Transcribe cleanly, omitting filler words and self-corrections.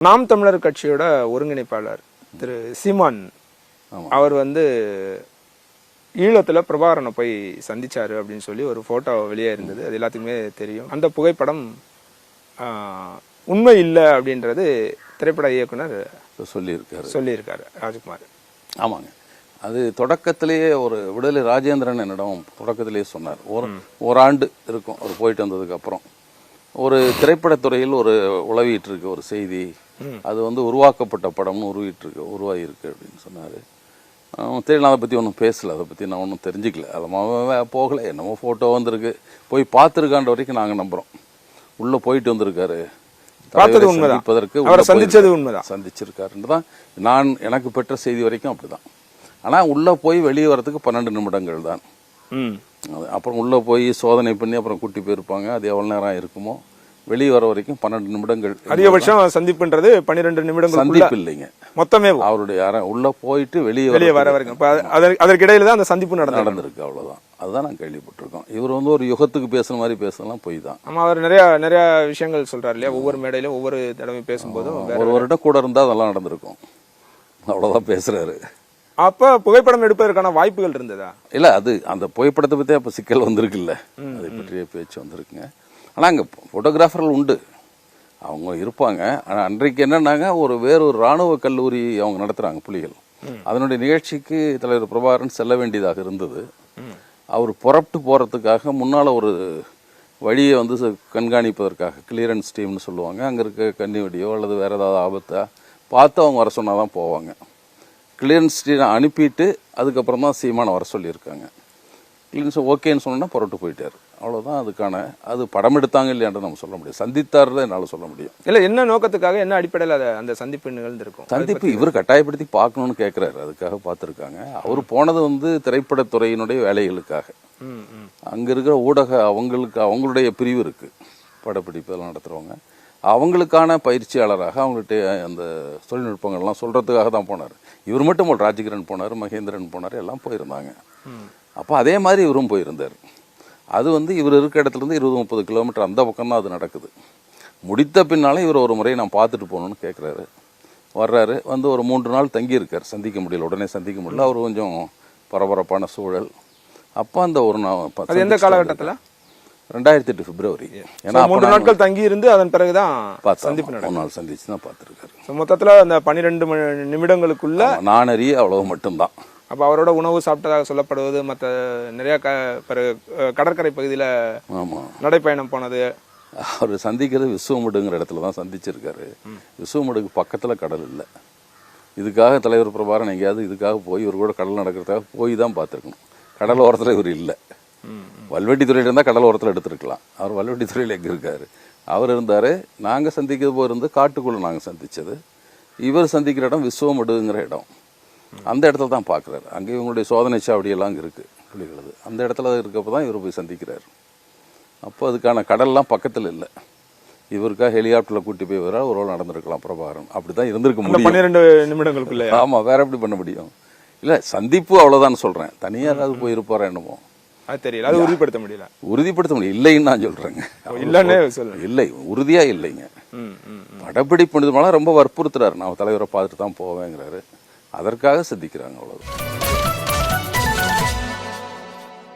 நாம் தமிழர் கட்சியோட ஒருங்கிணைப்பாளர் திரு சீமான் அவர் ஈழத்துல பிரபாகரனை போய் சந்திச்சாரு அப்படின்னு சொல்லி ஒரு போட்டோ வெளியே இருந்தது. அது எல்லாத்துக்குமே தெரியும். அந்த புகைப்படம் உண்மை இல்லை அப்படின்றது திரைப்பட இயக்குனர் சொல்லியிருக்காரு ராஜ்குமார். ஆமாங்க, அது தொடக்கத்திலேயே ஒரு விடுதலை ராஜேந்திரன் என்னிடம் தொடக்கத்திலேயே சொன்னார். ஒரு ஆண்டு இருக்கும் அவர் போயிட்டு வந்ததுக்கு அப்புறம், ஒரு திரைப்படத்துறையில் ஒரு உளவிட்டு இருக்கு ஒரு செய்தி, அது உருவாக்கப்பட்ட படம்னு உருவாகி இருக்கு அப்படின்னு சொன்னார். தெரியல, அதை பற்றி ஒன்றும் பேசலை, அதை பற்றி நான் ஒன்றும் தெரிஞ்சுக்கல. அதை போகலை, என்னமோ ஃபோட்டோ வந்திருக்கு, போய் பார்த்துருக்கான்ற வரைக்கும் நாங்கள் நம்புகிறோம். உள்ளே போயிட்டு வந்திருக்காரு, சந்திச்சிருக்காருன்னு தான் எனக்கு பெற்ற செய்தி வரைக்கும் அப்படிதான். ஆனால் உள்ளே போய் வெளியே வரதுக்கு 12 நிமிடங்கள் தான். அப்புறம் உள்ளே போய் சோதனை பண்ணி அப்புறம் கூட்டி போயிருப்பாங்க. அது எவ்வளோ நேரம் இருக்குமோ, வெளியே வர வரைக்கும் 12 நிமிடங்கள். அதிகபட்சம் சந்திப்புன்றது 12 நிமிடங்கள் சந்திப்பு இல்லைங்க, மொத்தமே அவருடைய உள்ள போயிட்டு வெளியே வர வரைக்கும். அதற்கு இடையில தான் அந்த சந்திப்பு நடந்திருக்கு, அவ்வளவுதான். அதுதான் நான் கேள்விப்பட்டிருக்கோம். இவர் ஒரு யுகத்துக்கு பேசுற மாதிரி பேசலாம் போய் தான். ஆமா, அவர் நிறைய விஷயங்கள் சொல்றாரு இல்லையா, ஒவ்வொரு மேடையிலும் ஒவ்வொரு தடவை பேசும்போதும். ஒரு வருடம் கூட இருந்தா அதெல்லாம் நடந்திருக்கும், அவ்வளவுதான் பேசுறாரு. அப்ப புகைப்படம் எடுப்பதற்கான வாய்ப்புகள் இருந்ததா? இல்ல, அது அந்த புகைப்படத்தை பத்தி அப்ப சிக்கல் வந்திருக்குல்ல, அதை பற்றிய பேச்சு வந்திருக்குங்க. ஆனா அங்க போட்டோகிராஃபர்கள் உண்டு, அவங்க இருப்பாங்க. ஆனா அன்றைக்கு என்னன்னாங்க, வேறொரு ராணுவ கல்லூரி அவங்க நடத்துறாங்க புலிகள். அதனுடைய நிகழ்ச்சிக்கு தலைவர் பிரபாகரன் செல்ல வேண்டியதாக இருந்தது. அவர் புறப்பட்டு போறதுக்காக முன்னால ஒரு வழியை கண்காணிப்பதற்காக கிளியரன்ஸ் டீம்னு சொல்லுவாங்க. அங்க இருக்க கன்னி வெடியோ அல்லது வேற ஏதாவது ஆபத்தா பார்த்து அவங்க வர சொன்னாதான் போவாங்க. கிளியரன்ஸ் டீம் அனுப்பிட்டு அதுக்கப்புறம் தான் சீமான வர சொல்லியிருக்காங்க. கிளியரன்ஸ் ஓகேன்னு சொன்னா புறப்பட்டு போயிட்டாரு, அவ்வளவுதான். அதுக்கான அது படம் எடுத்தாங்க இல்லையான்னு நம்ம சொல்ல முடியும். சந்தித்தாரு என்னால சொல்ல முடியும். இல்ல, என்ன நோக்கத்துக்காக, என்ன அடிப்படையில் அந்த சந்திப்பு நிகழ்ந்திருக்கும்? சந்திப்பு இவர் கட்டாயப்படுத்தி பார்க்கணும்னு கேட்கிறாரு, அதுக்காக பார்த்துருக்காங்க. அவர் போனது திரைப்படத்துறையினுடைய வேலைகளுக்காக. அங்க இருக்கிற ஊடக அவங்களுடைய பிரிவு இருக்கு, படப்பிடிப்பு எல்லாம் நடத்துறவங்க, அவங்களுக்கான பயிற்சியாளராக அவங்கள்ட்ட அந்த தொழில்நுட்பங்கள்லாம் சொல்றதுக்காக தான் போனார். இவர் மட்டும் ராஜகிரண் போனார், மகேந்திரன் போனார், எல்லாம் போயிருந்தாங்க. அப்போ அதே மாதிரி இவரும் போயிருந்தார். அது இவர் இருக்க இடத்துல இருந்து 20-30 கிலோமீட்டர் அந்த பக்கம் தான் அது நடக்குது. முடித்த பின்னாலே இவர் ஒரு முறை நான் பார்த்துட்டு போகணும்னு கேட்குறாரு. வர்றாரு, ஒரு 3 நாள் தங்கியிருக்கார். சந்திக்க முடியல, உடனே சந்திக்க முடியல. அவர் கொஞ்சம் பரபரப்பான சூழல். அப்போ அந்த ஒரு நாள் எந்த காலகட்டத்தில்? 2008 பிப்ரவரி. ஏன்னா 3 நாட்கள் தங்கி இருந்து அதன் பிறகுதான் சந்திப்பு 3 நாள் சந்திச்சு தான் பார்த்துருக்காரு. மொத்தத்தில் அந்த 12 நிமிடங்களுக்குள்ள நான் அறிய அவ்வளவு மட்டும்தான். அப்போ அவரோட உணவு சாப்பிட்டதாக சொல்லப்படுவது, மற்ற நிறைய கடற்கரை பகுதியில் நடைப்பயணம் போனது. அவர் சந்திக்கிறது விசுவமுடுங்கிற இடத்துல தான் சந்திச்சிருக்காரு. விசுவமுடுக்கு பக்கத்தில் கடல் இல்லை. இதுக்காக தலைவர் பிரபாகரன் எங்கேயாவது இதுக்காக போய் இவர் கூட கடல் நடக்கிறதுக்காக போய் தான் பார்த்துருக்கணும். கடல் ஓரத்தில் இவர் இல்லை. வல்வெட்டித்துறையில் இருந்தால் கடல் ஓரத்தில் எடுத்துருக்கலாம். அவர் வல்வெட்டித்துறையில் எங்கே இருக்காரு? அவர் இருந்தார். நாங்கள் சந்திக்கிறது போயிருந்து காட்டுக்குள்ளே நாங்கள் சந்தித்தது. இவர் சந்திக்கிற இடம் விசுவமுடுங்கிற இடம். அந்த இடத்துல தான் பார்க்குறாரு. அங்கே இவங்களுடைய சோதனை சாவடியெல்லாம் அங்கே இருக்குது புலிகளது. அந்த இடத்துல இருக்கப்போ தான் இவர் போய் சந்திக்கிறார். அப்போ அதுக்கான கடல்லாம் பக்கத்தில் இல்லை. இவருக்காக ஹெலிகாப்டரில் கூட்டி போய் வர ஒரு ரோல் நடந்திருக்கலாம் பிரபாகரன். அப்படி தான் இருந்திருக்க முடியும் 12 நிமிடங்களுக்குள்ள. ஆமாம், வேற எப்படி பண்ண முடியும்? இல்லை, சந்திப்பு அவ்வளோதான் சொல்கிறேன். தனியாக ஏதாவது போயிருப்பாரா என்னமோ, அது தெரியல. அது உறுதிப்படுத்த முடியல. இல்லைன்னு நான் சொல்கிறேங்க. இல்லை, உறுதியாக இல்லைங்க. படப்பிடிப்பு ரொம்ப வற்புறுத்துறாரு. நான் தலைவரை பார்த்துட்டு தான் போவேங்கிறாரு. அதற்காக சிந்திக்கிறாங்க, அவ்வளவு.